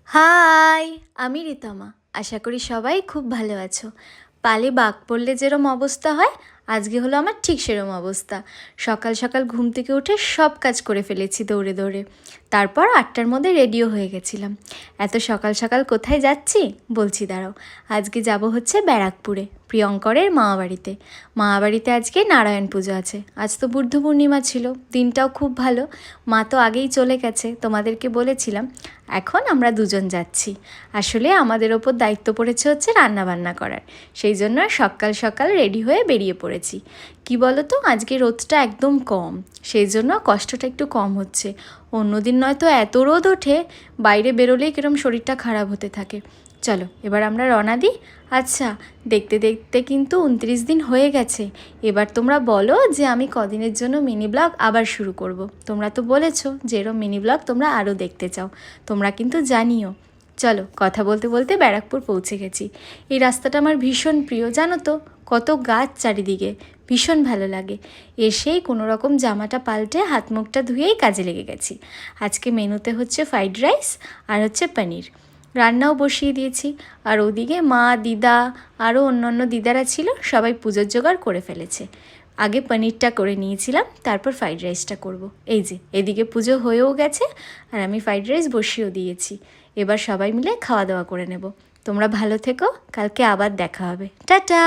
High, আমি রিতমা। আশা করি সবাই খুব ভালো আছো। পালে বাঘ পড়লে যেরম অবস্থা হয়, আজকে হলো আমার ঠিক সেরম অবস্থা। সকাল সকাল ঘুম থেকে উঠে সব কাজ করে ফেলেছি দৌড়ে দৌড়ে। তারপর 8টার মধ্যে রেডিও হয়ে গেছিলাম। এত সকাল সকাল কোথায় যাচ্ছি বলছি, দাঁড়াও। আজকে যাব হচ্ছে ব্যারাকপুরে, প্রিয়ঙ্করের মামাবাড়িতে। মামাবাড়িতে আজকে নারায়ণ পুজো আছে। আজ তো বুদ্ধ পূর্ণিমা ছিল, দিনটাও খুব ভালো। মা তো আগেই চলে গেছে, তোমাদেরকে বলেছিলাম। এখন আমরা দুজন যাচ্ছি। আসলে আমাদের ওপর দায়িত্ব পড়েছে হচ্ছে রান্নাবান্না করার। সেই জন্য সকাল সকাল রেডি হয়ে বেরিয়ে পড়েছি। কি বলো তো, আজকে রোদটা একদম কম, সেই জন্য কষ্টটা একটু কম হচ্ছে। অন্যদিন নয়তো এত রোদ ওঠে, বাইরে বেরোলেই কিরম শরীরটা খারাপ হতে থাকে। চলো এবার আমরা রওনা দিই। আচ্ছা, দেখতে দেখতে কিন্তু 29 দিন হয়ে গেছে। এবার তোমরা বলো যে আমি কদিনের জন্য মিনি ব্লগ আবার শুরু করব। তোমরা তো বলেছো যে এরম মিনি ব্লগ তোমরা আরও দেখতে চাও, তোমরা কিন্তু জানিও। চলো, কথা বলতে বলতে ব্যারাকপুর পৌঁছে গেছি। এই রাস্তাটা আমার ভীষণ প্রিয়, জানো তো। কত গাছ চারিদিকে, ভীষণ ভালো লাগে। এসেই কোনো রকম জামাটা পাল্টে হাত মুখটা ধুয়েই কাজে লেগে গেছি। আজকে মেনুতে হচ্ছে ফ্রাইড রাইস আর হচ্ছে পনির। রান্নাও বসিয়ে দিয়েছি। আর ওদিকে মা, দিদা, আরও অন্য দিদারা ছিল, সবাই পুজোর জোগাড় করে ফেলেছে। আগে পনিরটা করে নিয়েছিলাম, তারপর ফ্রাইড রাইসটা করব। এই যে এদিকে পুজো হয়েও গেছে, আর আমি ফ্রাইড রাইস বসিয়েও দিয়েছি। এবার সবাই মিলে খাওয়া দাওয়া করে নেব। তোমরা ভালো থেকো, কালকে আবার দেখা হবে। টাটা।